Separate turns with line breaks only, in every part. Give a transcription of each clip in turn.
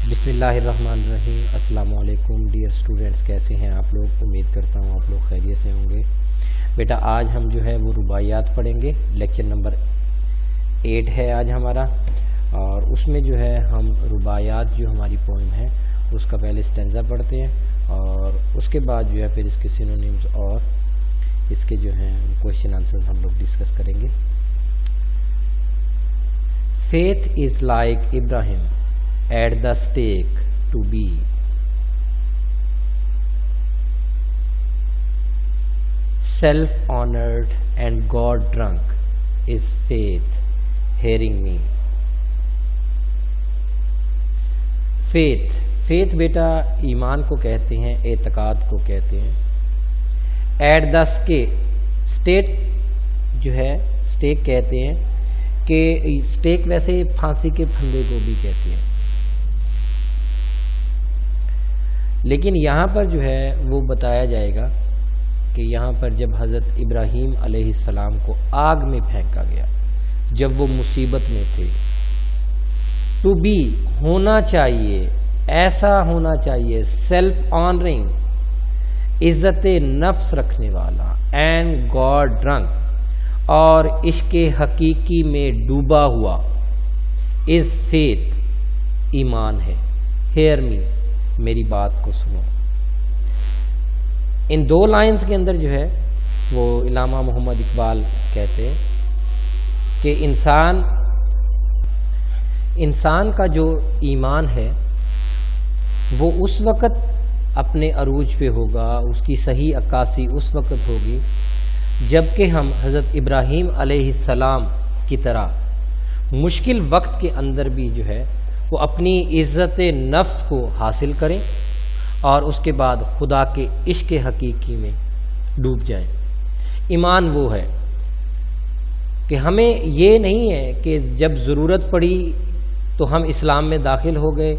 بسم اللہ الرحمن الرحیم۔ السلام علیکم ڈیئر اسٹوڈنٹس، کیسے ہیں آپ لوگ؟ امید کرتا ہوں آپ لوگ خیریت سے ہوں گے۔ بیٹا آج ہم جو ہے وہ رباعیات پڑھیں گے۔ لیکچر نمبر 8 ہے آج ہمارا، اور اس میں جو ہے ہم رباعیات جو ہماری پوئم ہے اس کا پہلے اسٹینزا پڑھتے ہیں، اور اس کے بعد جو ہے پھر اس کے سینونیمز اور اس کے جو ہیں کوشچن آنسرز ہم لوگ ڈسکس کریں گے۔ Faith is like Ibrahim at the stake to be. Self-honored and God-drunk is faith, hearing me. Faith بیٹا ایمان کو کہتے ہیں، اعتقاد کو کہتے ہیں۔ At the stake جو ہے stake کہتے ہیں کہ اسٹیک ویسے پھانسی کے پھندے کو بھی کہتے ہیں، لیکن یہاں پر جو ہے وہ بتایا جائے گا کہ یہاں پر جب حضرت ابراہیم علیہ السلام کو آگ میں پھینکا گیا، جب وہ مصیبت میں تھے، ٹو بی ہونا چاہیے، ایسا ہونا چاہیے، سیلف آنرنگ عزت نفس رکھنے والا، اینڈ گاڈ ڈرنک اور عشق حقیقی میں ڈوبا ہوا، از فیتھ ایمان ہے، ہیئر می میری بات کو سنو۔ ان 2 لائنز کے اندر جو ہے وہ علامہ محمد اقبال کہتے ہیں کہ انسان کا جو ایمان ہے وہ اس وقت اپنے عروج پہ ہوگا، اس کی صحیح عکاسی اس وقت ہوگی جبکہ ہم حضرت ابراہیم علیہ السلام کی طرح مشکل وقت کے اندر بھی جو ہے وہ اپنی عزت نفس کو حاصل کریں اور اس کے بعد خدا کے عشق حقیقی میں ڈوب جائیں۔ ایمان وہ ہے کہ ہمیں یہ نہیں ہے کہ جب ضرورت پڑی تو ہم اسلام میں داخل ہو گئے،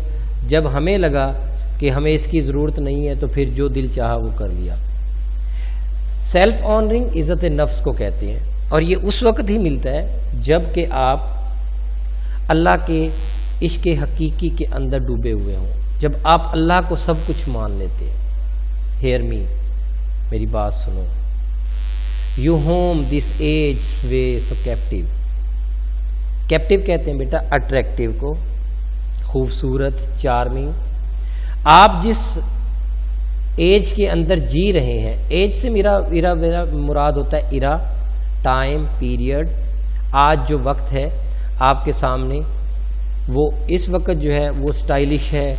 جب ہمیں لگا کہ ہمیں اس کی ضرورت نہیں ہے تو پھر جو دل چاہا وہ کر لیا۔ سیلف آنرنگ عزت نفس کو کہتے ہیں، اور یہ اس وقت ہی ملتا ہے جب کہ آپ اللہ کے عشق حقیقی کے اندر ڈوبے ہوئے ہوں، جب آپ اللہ کو سب کچھ مان لیتے ہیں۔ ہیئر می میری بات سنو، you whom this age way so captive. Captive کہتے ہیں بیٹا اٹریکٹیو کو، خوبصورت، چارمنگ۔ آپ جس ایج کے اندر جی رہے ہیں، ایج سے میرا مراد ہوتا ہے ایرا، ٹائم، پیریڈ۔ آج جو وقت ہے آپ کے سامنے وہ اس وقت جو ہے وہ سٹائلش ہے،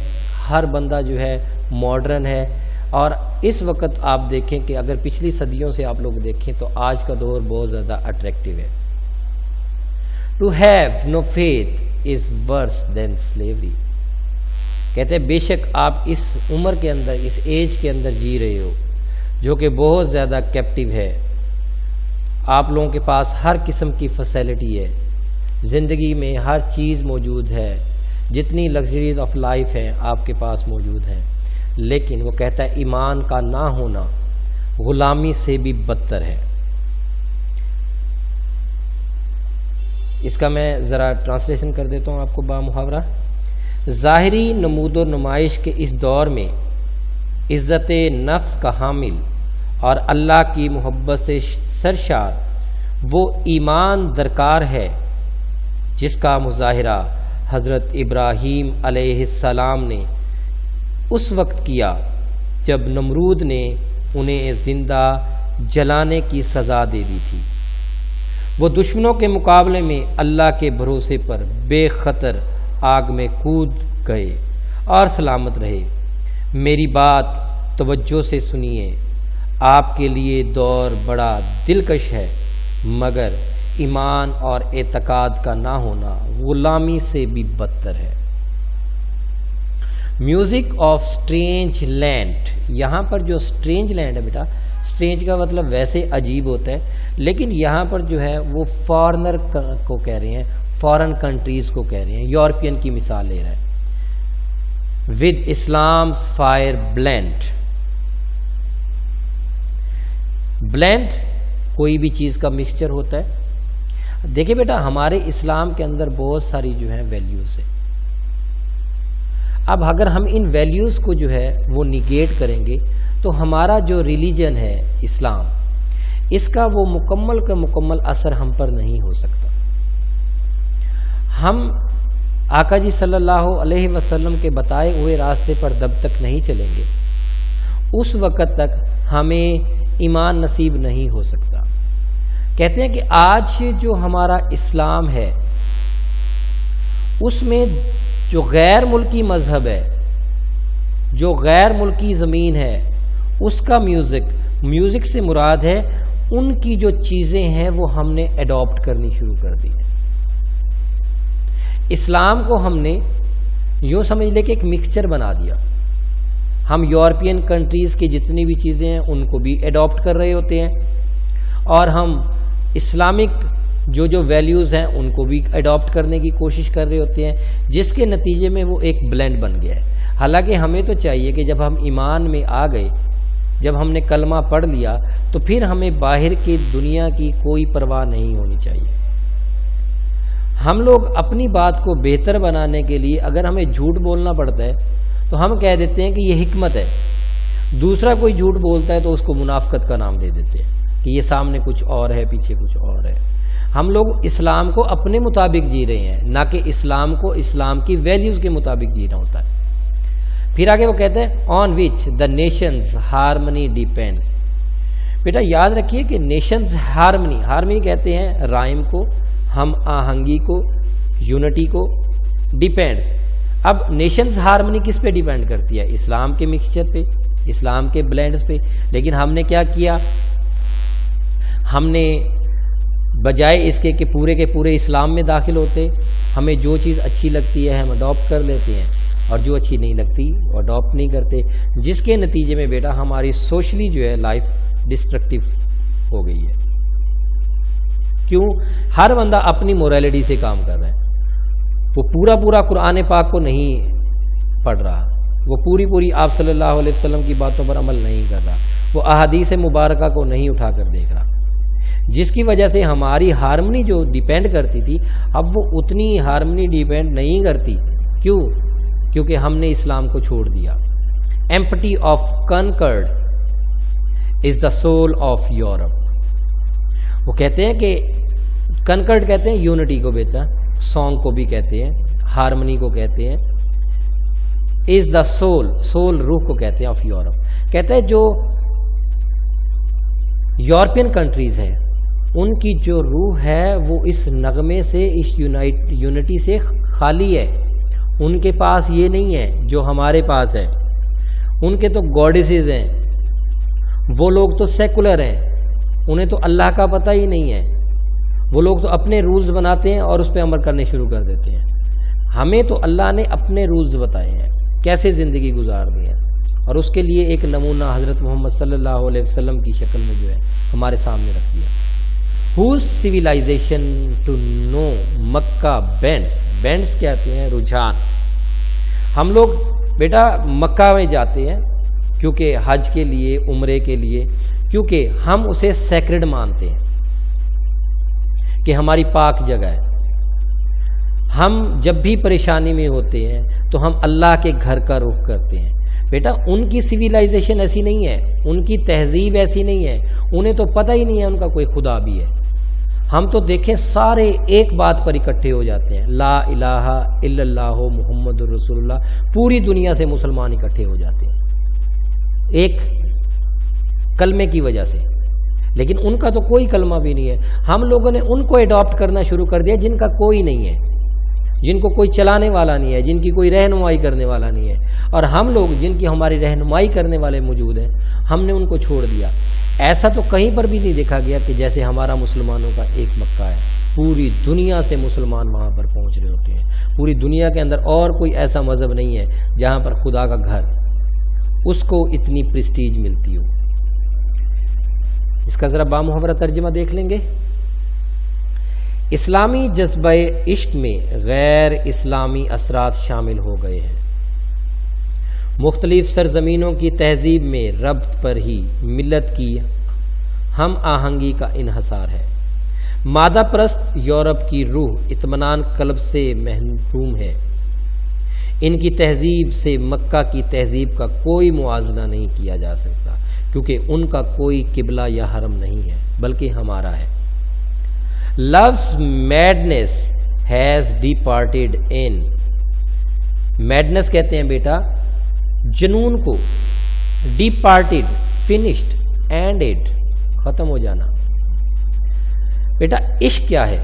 ہر بندہ جو ہے ماڈرن ہے، اور اس وقت آپ دیکھیں کہ اگر پچھلی صدیوں سے آپ لوگ دیکھیں تو آج کا دور بہت زیادہ اٹریکٹیو ہے۔ To have no faith is worse than slavery. کہتے ہیں بے شک آپ اس عمر کے اندر، اس ایج کے اندر جی رہے ہو جو کہ بہت زیادہ کیپٹیو ہے۔ آپ لوگوں کے پاس ہر قسم کی فیسلٹی ہے، زندگی میں ہر چیز موجود ہے، جتنی لگژریز آف لائف ہے آپ کے پاس موجود ہے، لیکن وہ کہتا ہے ایمان کا نہ ہونا غلامی سے بھی بدتر ہے۔ اس کا میں ذرا ٹرانسلیشن کر دیتا ہوں آپ کو بامحاورہ۔ ظاہری نمود و نمائش کے اس دور میں عزت نفس کا حامل اور اللہ کی محبت سے سرشار وہ ایمان درکار ہے جس کا مظاہرہ حضرت ابراہیم علیہ السلام نے اس وقت کیا جب نمرود نے انہیں زندہ جلانے کی سزا دے دی تھی۔ وہ دشمنوں کے مقابلے میں اللہ کے بھروسے پر بے خطر آگ میں کود گئے اور سلامت رہے۔ میری بات توجہ سے سنیے، آپ کے لیے دور بڑا دلکش ہے، مگر ایمان اور اعتقاد کا نہ ہونا غلامی سے بھی بدتر ہے۔ میوزک آف اسٹرینج لینڈ، یہاں پر جو اسٹرینج لینڈ ہے بیٹا، اسٹرینج کا مطلب ویسے عجیب ہوتا ہے، لیکن یہاں پر جو ہے وہ فارنر کو کہہ رہے ہیں، فارن کنٹریز کو کہہ رہے ہیں، یورپین کی مثال لے رہا ہے۔ ود اسلام's فائر بلینڈ، بلینڈ کوئی بھی چیز کا مکسچر ہوتا ہے۔ دیکھیں بیٹا ہمارے اسلام کے اندر بہت ساری جو ہیں ویلیوز ہیں۔ اب اگر ہم ان ویلیوز کو جو ہے وہ نیگیٹ کریں گے تو ہمارا جو ریلیجن ہے اسلام، اس کا وہ مکمل کا مکمل اثر ہم پر نہیں ہو سکتا۔ ہم آقا جی صلی اللہ علیہ وسلم کے بتائے ہوئے راستے پر جب تک نہیں چلیں گے اس وقت تک ہمیں ایمان نصیب نہیں ہو سکتا۔ کہتے ہیں کہ آج جو ہمارا اسلام ہے اس میں جو غیر ملکی مذہب ہے، جو غیر ملکی زمین ہے، اس کا میوزک سے مراد ہے ان کی جو چیزیں ہیں وہ ہم نے ایڈاپٹ کرنی شروع کر دی ہے۔ اسلام کو ہم نے یوں سمجھ لے کہ ایک مکسچر بنا دیا۔ ہم یورپین کنٹریز کی جتنی بھی چیزیں ہیں ان کو بھی ایڈاپٹ کر رہے ہوتے ہیں، اور ہم اسلامک جو ویلیوز ہیں ان کو بھی ایڈاپٹ کرنے کی کوشش کر رہے ہوتے ہیں، جس کے نتیجے میں وہ ایک بلینڈ بن گیا ہے۔ حالانکہ ہمیں تو چاہیے کہ جب ہم ایمان میں آ گئے، جب ہم نے کلمہ پڑھ لیا، تو پھر ہمیں باہر کی دنیا کی کوئی پرواہ نہیں ہونی چاہیے۔ ہم لوگ اپنی بات کو بہتر بنانے کے لیے اگر ہمیں جھوٹ بولنا پڑتا ہے تو ہم کہہ دیتے ہیں کہ یہ حکمت ہے، دوسرا کوئی جھوٹ بولتا ہے تو اس کو منافقت کا نام دے دیتے ہیں کہ یہ سامنے کچھ اور ہے، پیچھے کچھ اور ہے۔ ہم لوگ اسلام کو اپنے مطابق جی رہے ہیں، نہ کہ اسلام کو اسلام کی ویلیوز کے مطابق جینا ہوتا ہے۔ پھر آگے وہ کہتے ہیں آن وچ دا نیشنز ہارمنی ڈیپینڈز۔ بیٹا یاد رکھیے کہ نیشنز ہارمنی کہتے ہیں رائم کو، ہم آہنگی کو، یونٹی کو، ڈیپینڈز۔ اب نیشنز ہارمنی کس پہ ڈیپینڈ کرتی ہے؟ اسلام کے مکسچر پہ، اسلام کے بلینڈز پہ۔ لیکن ہم نے کیا کیا؟ ہم نے بجائے اس کے پورے اسلام میں داخل ہوتے، ہمیں جو چیز اچھی لگتی ہے ہم اڈاپٹ کر لیتے ہیں، اور جو اچھی نہیں لگتی وہ اڈاپٹ نہیں کرتے، جس کے نتیجے میں بیٹا ہماری سوشلی جو ہے لائف ڈسٹرکٹیو ہو گئی ہے۔ کیوں؟ ہر بندہ اپنی موریلٹی سے کام کر رہا ہے، وہ پورا قرآن پاک کو نہیں پڑھ رہا، وہ پوری آپ صلی اللہ علیہ وسلم کی باتوں پر عمل نہیں کر رہا، وہ احادیث مبارکہ کو نہیں اٹھا کر دیکھ رہا، جس کی وجہ سے ہماری ہارمنی جو ڈیپینڈ کرتی تھی اب وہ اتنی ہارمنی ڈیپینڈ نہیں کرتی۔ کیوں؟ کیونکہ ہم نے اسلام کو چھوڑ دیا۔ Empty of concord is the soul of Europe. وہ کہتے ہیں کہ کنکرڈ کہتے ہیں یونٹی کو، بیٹا سانگ کو بھی کہتے ہیں، ہارمنی کو کہتے ہیں، از دا سول روح کو کہتے ہیں آف یورپ۔ کہتے ہیں جو یورپین کنٹریز ہیں ان کی جو روح ہے وہ اس نغمے سے، اس یونٹی سے خالی ہے، ان کے پاس یہ نہیں ہے جو ہمارے پاس ہے۔ ان کے تو گاڈیسز ہیں، وہ لوگ تو سیکولر ہیں، انہیں تو اللہ کا پتہ ہی نہیں ہے، وہ لوگ تو اپنے رولز بناتے ہیں اور اس پہ عمل کرنے شروع کر دیتے ہیں۔ ہمیں تو اللہ نے اپنے رولز بتائے ہیں کیسے زندگی گزارنی ہے، اور اس کے لیے ایک نمونہ حضرت محمد صلی اللہ علیہ وسلم کی شکل میں جو ہے ہمارے سامنے رکھ دیا۔ Whose civilization to know Mecca bands کہتے ہیں رجحان۔ ہم لوگ بیٹا مکہ میں جاتے ہیں کیونکہ حج کے لیے، عمرے کے لیے، کیونکہ ہم اسے سیکرڈ مانتے ہیں کہ ہماری پاک جگہ ہے۔ ہم جب بھی پریشانی میں ہوتے ہیں تو ہم اللہ کے گھر کا رخ کرتے ہیں۔ بیٹا ان کی سویلائزیشن ایسی نہیں ہے، ان کی تہذیب ایسی نہیں ہے، انہیں تو پتہ ہی نہیں ہے ان کا کوئی خدا بھی ہے۔ ہم تو دیکھیں سارے ایک بات پر اکٹھے ہو جاتے ہیں، لا الہ الا اللہ محمد الرسول اللہ، پوری دنیا سے مسلمان اکٹھے ہو جاتے ہیں ایک کلمے کی وجہ سے، لیکن ان کا تو کوئی کلمہ بھی نہیں ہے۔ ہم لوگوں نے ان کو اڈاپٹ کرنا شروع کر دیا جن کا کوئی نہیں ہے، جن کو کوئی چلانے والا نہیں ہے، جن کی کوئی رہنمائی کرنے والا نہیں ہے، اور ہم لوگ جن کی ہماری رہنمائی کرنے والے موجود ہیں ہم نے ان کو چھوڑ دیا۔ ایسا تو کہیں پر بھی نہیں دیکھا گیا کہ جیسے ہمارا مسلمانوں کا ایک مکہ ہے، پوری دنیا سے مسلمان وہاں پر پہنچ رہے ہوتے ہیں، پوری دنیا کے اندر اور کوئی ایسا مذہب نہیں ہے جہاں پر خدا کا گھر اس کو اتنی پریسٹیج ملتی ہو۔ اس کا ذرا بامحاورہ ترجمہ دیکھ لیں گے۔ اسلامی جذبہ عشق میں غیر اسلامی اثرات شامل ہو گئے ہیں۔ مختلف سرزمینوں کی تہذیب میں ربط پر ہی ملت کی ہم آہنگی کا انحصار ہے۔ مادہ پرست یورپ کی روح اطمینان قلب سے محروم ہے، ان کی تہذیب سے مکہ کی تہذیب کا کوئی موازنہ نہیں کیا جا سکتا، کیونکہ ان کا کوئی قبلہ یا حرم نہیں ہے بلکہ ہمارا ہے۔ Love's madness has departed in، madness کہتے ہیں بیٹا جنون کو، departed finished ended ختم ہو جانا۔ بیٹا عشق کیا ہے؟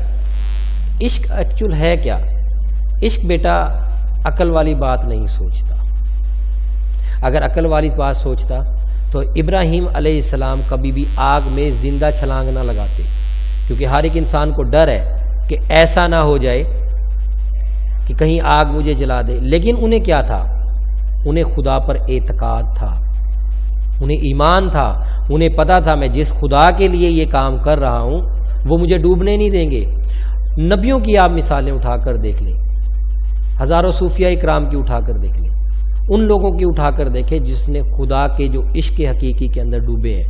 عشق ایکچول ہے کیا؟ عشق بیٹا عقل والی بات نہیں سوچتا۔ اگر عقل والی بات سوچتا تو ابراہیم علیہ السلام کبھی بھی آگ میں زندہ چھلانگ نہ لگاتے، کیونکہ ہر ایک انسان کو ڈر ہے کہ ایسا نہ ہو جائے کہ کہیں آگ مجھے جلا دے۔ لیکن انہیں کیا تھا؟ انہیں خدا پر اعتقاد تھا، انہیں ایمان تھا، انہیں پتا تھا میں جس خدا کے لیے یہ کام کر رہا ہوں وہ مجھے ڈوبنے نہیں دیں گے۔ نبیوں کی آپ مثالیں اٹھا کر دیکھ لیں، ہزاروں صوفیاء اکرام کی اٹھا کر دیکھ لیں، ان لوگوں کی اٹھا کر دیکھیں جس نے خدا کے جو عشق حقیقی کے اندر ڈوبے ہیں۔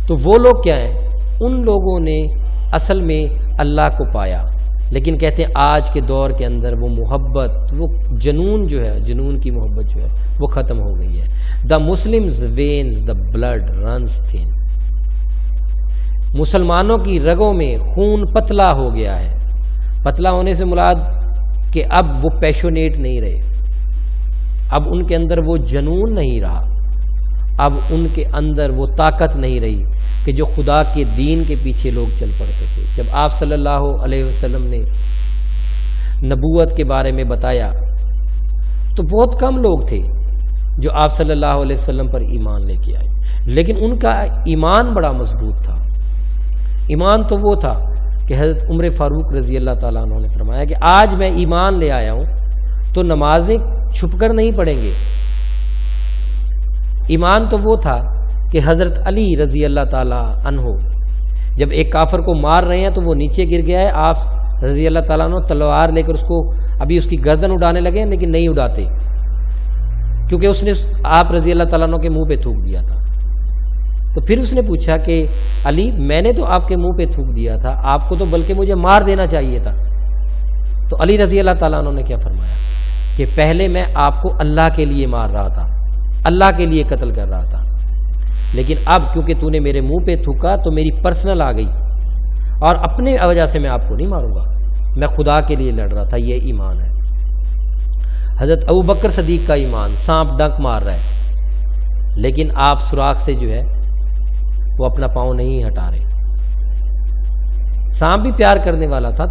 تو وہ لوگ کیا ہیں؟ ان لوگوں نے اصل میں اللہ کو پایا، لیکن کہتے ہیں آج کے دور کے اندر وہ محبت، وہ جنون جو ہے، جنون کی محبت جو ہے وہ ختم ہو گئی ہے۔ The Muslims veins the blood runs thin, مسلمانوں کی رگوں میں خون پتلا ہو گیا ہے۔ پتلا ہونے سے مراد کہ اب وہ پیشونیٹ نہیں رہے، اب ان کے اندر وہ جنون نہیں رہا، اب ان کے اندر وہ طاقت نہیں رہی کہ جو خدا کے دین کے پیچھے لوگ چل پڑتے تھے۔ جب آپ صلی اللہ علیہ وسلم نے نبوت کے بارے میں بتایا تو بہت کم لوگ تھے جو آپ صلی اللہ علیہ وسلم پر ایمان لے کے آئے، لیکن ان کا ایمان بڑا مضبوط تھا۔ ایمان تو وہ تھا کہ حضرت عمر فاروق رضی اللہ تعالیٰ عنہ نے فرمایا کہ آج میں ایمان لے آیا ہوں تو نمازیں چھپ کر نہیں پڑھیں گے۔ ایمان تو وہ تھا کہ حضرت علی رضی اللہ تعالیٰ عنہ جب ایک کافر کو مار رہے ہیں تو وہ نیچے گر گیا ہے، آپ رضی اللہ تعالیٰ عنہ تلوار لے کر اس کو ابھی اس کی گردن اڑانے لگے ہیں، لیکن نہیں اڑاتے کیونکہ اس نے آپ رضی اللہ تعالیٰ عنہ کے منہ پہ تھوک دیا تھا۔ تو پھر اس نے پوچھا کہ علی میں نے تو آپ کے منہ پہ تھوک دیا تھا، آپ کو تو بلکہ مجھے مار دینا چاہیے تھا۔ تو علی رضی اللہ تعالیٰ عنہ نے کیا فرمایا کہ پہلے میں آپ کو اللہ کے لیے مار رہا تھا، اللہ کے لیے قتل کر رہا تھا، لیکن اب کیونکہ تو نے میرے منہ پہ تھوکا تو میری پرسنل آ گئی، اور اپنے وجہ سے میں آپ کو نہیں ماروں گا، میں خدا کے لیے لڑ رہا تھا۔ یہ ایمان ہے۔ حضرت ابوبکر صدیق کا ایمان، سانپ ڈنک مار رہا ہے لیکن آپ سوراخ سے جو ہے وہ اپنا پاؤں نہیں ہٹا رہے۔ سانپ بھی پیار کرنے والا تھا،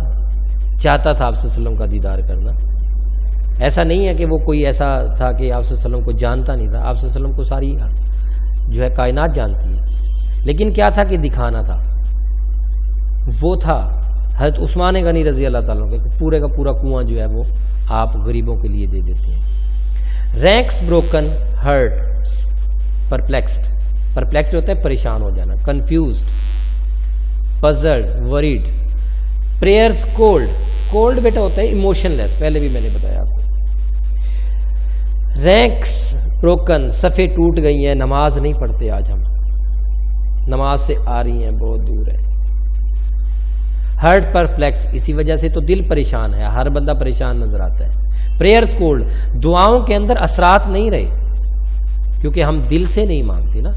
چاہتا تھا آپ صلی اللہ علیہ وسلم کا دیدار کرنا۔ ایسا نہیں ہے کہ وہ کوئی ایسا تھا کہ آپ صلی اللہ علیہ وسلم کو جانتا نہیں تھا، آپ صلی اللہ علیہ وسلم کو ساری جو ہے کائنات جانتی ہے، لیکن کیا تھا کہ دکھانا تھا۔ وہ تھا حضرت عثمان غنی رضی اللہ تعالیٰ کے پورے کا پورا کنواں جو ہے وہ آپ غریبوں کے لیے دے دیتے ہیں۔ Ranks broken, hurt, perplexed, perplexed ہوتا ہے پریشان ہو جانا، confused, puzzled, worried, prayers cold, cold بیٹا ہوتا ہے ایموشن لیس، پہلے بھی میں نے بتایا آپ کو۔ رینکس بروکن، صفیں ٹوٹ گئی ہیں، نماز نہیں پڑھتے آج ہم، نماز سے آ رہی ہیں بہت دور ہے۔ ہرٹ پرپلیکس، اسی وجہ سے تو دل پریشان ہے، ہر بندہ پریشان نظر آتا ہے۔ پریئرز کولڈ، دعاؤں کے اندر اثرات نہیں رہے کیونکہ ہم دل سے نہیں مانگتے نا۔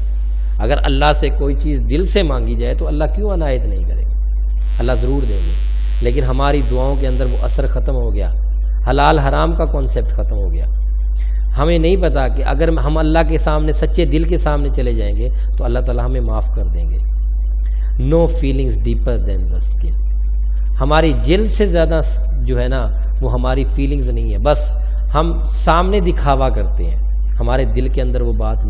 اگر اللہ سے کوئی چیز دل سے مانگی جائے تو اللہ کیوں عنایت نہیں کرے گا؟ اللہ ضرور دیں گے، لیکن ہماری دعاؤں کے اندر وہ اثر ختم ہو گیا، حلال حرام کا کانسیپٹ ختم ہو گیا۔ ہمیں نہیں پتا کہ اگر ہم اللہ کے سامنے سچے دل کے سامنے چلے جائیں گے تو اللہ تعالیٰ ہمیں معاف کر دیں گے۔ No feelings deeper than the skin, ہماری جلد سے زیادہ جو ہے نا وہ ہماری فیلنگز نہیں ہے، بس ہم سامنے دکھاوا کرتے ہیں، ہمارے دل کے اندر وہ بات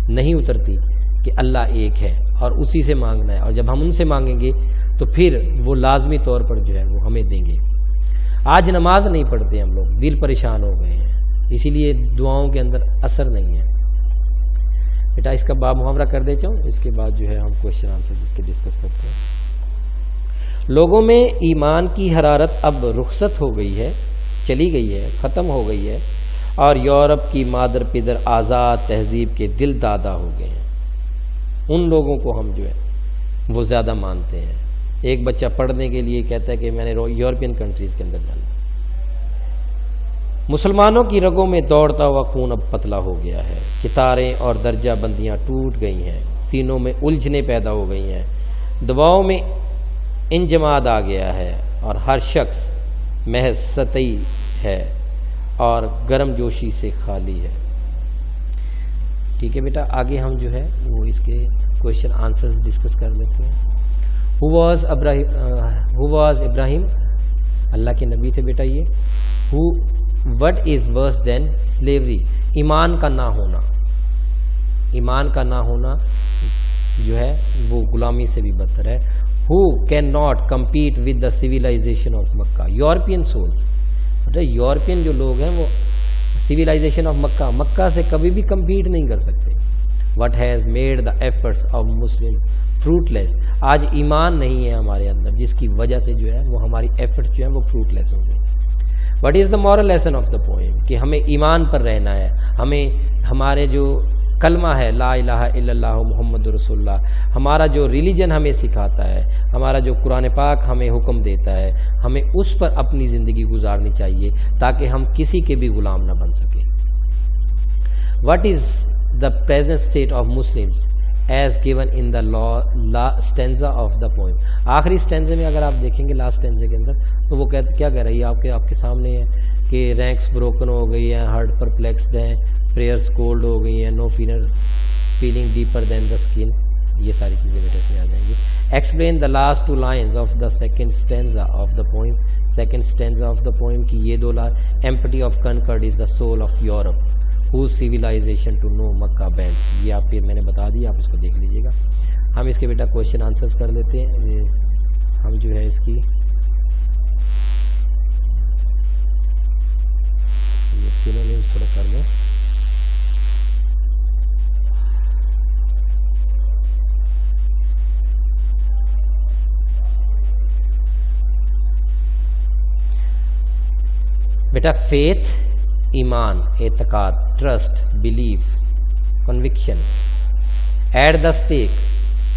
نہیں اترتی کہ اللہ ایک ہے اور اسی سے مانگنا ہے، اور جب ہم ان سے مانگیں گے تو پھر وہ لازمی طور پر جو ہے وہ ہمیں دیں گے۔ آج نماز نہیں پڑھتے ہم لوگ، دل پریشان ہو گئے ہیں، اسی لیے دعاؤں کے اندر اثر نہیں ہے۔ بیٹا اس کا باب محاورہ کر دیتا ہوں، اس کے بعد جو ہے ہم کوشچن آنسر اس کے ڈسکس کرتے ہیں۔ لوگوں میں ایمان کی حرارت اب رخصت ہو گئی ہے، چلی گئی ہے، ختم ہو گئی ہے، اور یورپ کی مادر پدر آزاد تہذیب کے دل دادا ہو گئے ہیں۔ ان لوگوں کو ہم جو ہے وہ زیادہ مانتے ہیں۔ ایک بچہ پڑھنے کے لیے کہتا ہے کہ میں نے یورپین کنٹریز کے اندر جانا، مسلمانوں کی رگوں میں دوڑتا ہوا خون اب پتلا ہو گیا ہے، کتاریں اور درجہ بندیاں ٹوٹ گئی ہیں، سینوں میں الجھنیں پیدا ہو گئی ہیں، دباؤ میں انجماد آ گیا ہے اور ہر شخص محض سطحی ہے اور گرم جوشی سے خالی ہے۔ ٹھیک ہے بیٹا، آگے ہم جو ہے وہ اس کے کوشچن آنسرز ڈسکس کر لیتے ہیں۔ ہو واز ابراہیم، اللہ کے نبی تھے بیٹا یہ۔ What is worse than slavery, ایمان کا نہ ہونا، ایمان کا نہ ہونا جو ہے وہ غلامی سے بھی بدتر ہے۔ Who can not compete with the civilization of Mecca, European souls, European جو لوگ ہیں وہ سویلائزیشن آف مکہ سے کبھی بھی کمپیٹ نہیں کر سکتے۔ What has made the efforts of Muslim fruitless, آج ایمان نہیں ہے ہمارے اندر جس کی وجہ سے جو ہے وہ ہماری ایفرٹس جو ہیں وہ فروٹ لیس ہو گئی۔ What is the moral lesson of the poem, کہ ہمیں ایمان پر رہنا ہے، ہمیں ہمارے جو کلمہ ہے لا الہ الا اللہ محمد رسول اللہ، ہمارا جو ریلیجن ہمیں سکھاتا ہے، ہمارا جو قرآن پاک ہمیں حکم دیتا ہے، ہمیں اس پر اپنی زندگی گزارنی چاہیے تاکہ ہم کسی کے بھی غلام نہ بن سکیں۔ What is the present state of Muslims as given in the stanza of the poem, آخری اسٹینزے میں اگر آپ دیکھیں گے لاسٹ اسٹینزے کے اندر تو وہ کیا کہہ رہی ہے آپ کے سامنے ہے کہ رینکس بروکن ہو گئی ہیں، ہارٹ پرپلیکسڈ ہیں، پریئرس کولڈ ہو گئی ہیں، no feeling deeper than the skin, یہ ساری چیزیں بیٹے سے آ جائیں گی۔ Explain the last 2 lines of the second stanza of the poem, second stanza of the poem کی یہ 2 line, empty of concord is the soul of Europe whose civilization to know Makkah bends، یہ آپ پھر میں نے بتا دیا، آپ اس کو دیکھ لیجیے گا۔ ہم اس کے بیٹا کوشچن آنسرز کر لیتے ہیں، ہم جو ہے اس کی یہ سینونیمز تھوڑا کر دیں۔ بیٹا فیتھ، ایمان، اعتقاد، trust, belief, conviction, at the stake,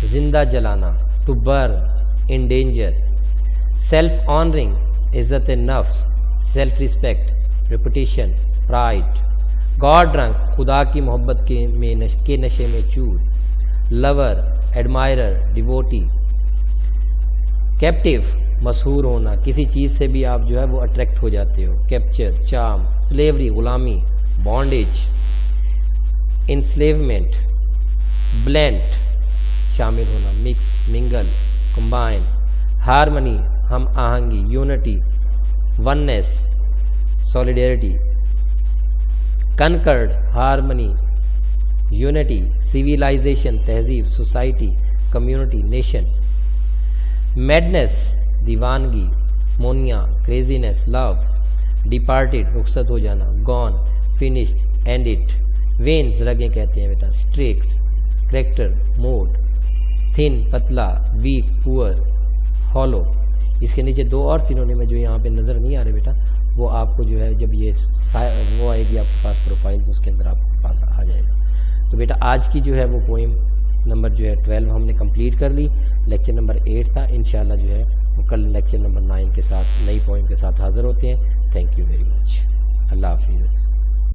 زندہ جلانا، to burn, in danger, self honouring, عزت نفس، self respect, reputation, pride, God ring, خدا کی محبت کے نشے میں چور، لور، ایڈمائرر، ڈیووٹی، کیپٹیو، مسحور ہونا، کسی چیز سے بھی آپ جو ہے وہ اٹریکٹ ہو جاتے ہو، کیپچر، چارم، سلیوری، غلامی، بانڈیج، انسلیومنٹ، بلینڈ، شامل ہونا، مکس، منگل، کمبائن، ہارمنی، ہم آہنگی، unity, oneness, solidarity, concord, harmony, unity, civilisation, تہذیب، سوسائٹی، کمیونٹی، نیشن، میڈنس، دیوانگی، مونیا، کریزینس، لو، ڈپارٹیڈ، رخصت ہو جانا، گون، فنشڈ، اینڈڈ، وینز، رگیں کہتے ہیں بیٹا، اسٹریکس، کریکٹر، موڈ، تھن، پتلا، ویک، پور، ہالو۔ اس کے نیچے 2 اور سینونیم جو یہاں پہ نظر نہیں آ رہے بیٹا، وہ آپ کو جو ہے جب یہ وہ آئے گی آپ کے پاس پروفائل تو اس کے اندر آپ کے پاس آ جائے گا۔ تو بیٹا آج کی جو ہے وہ پوئم نمبر جو ہے 12 ہم نے کمپلیٹ کر لی، لیکچر نمبر 8 تھا، انشاءاللہ جو ہے وہ کل لیکچر نمبر 9 کے ساتھ نئی پوئم کے ساتھ حاضر ہوتے ہیں۔ تھینک یو ویری مچ، اللہ حافظ۔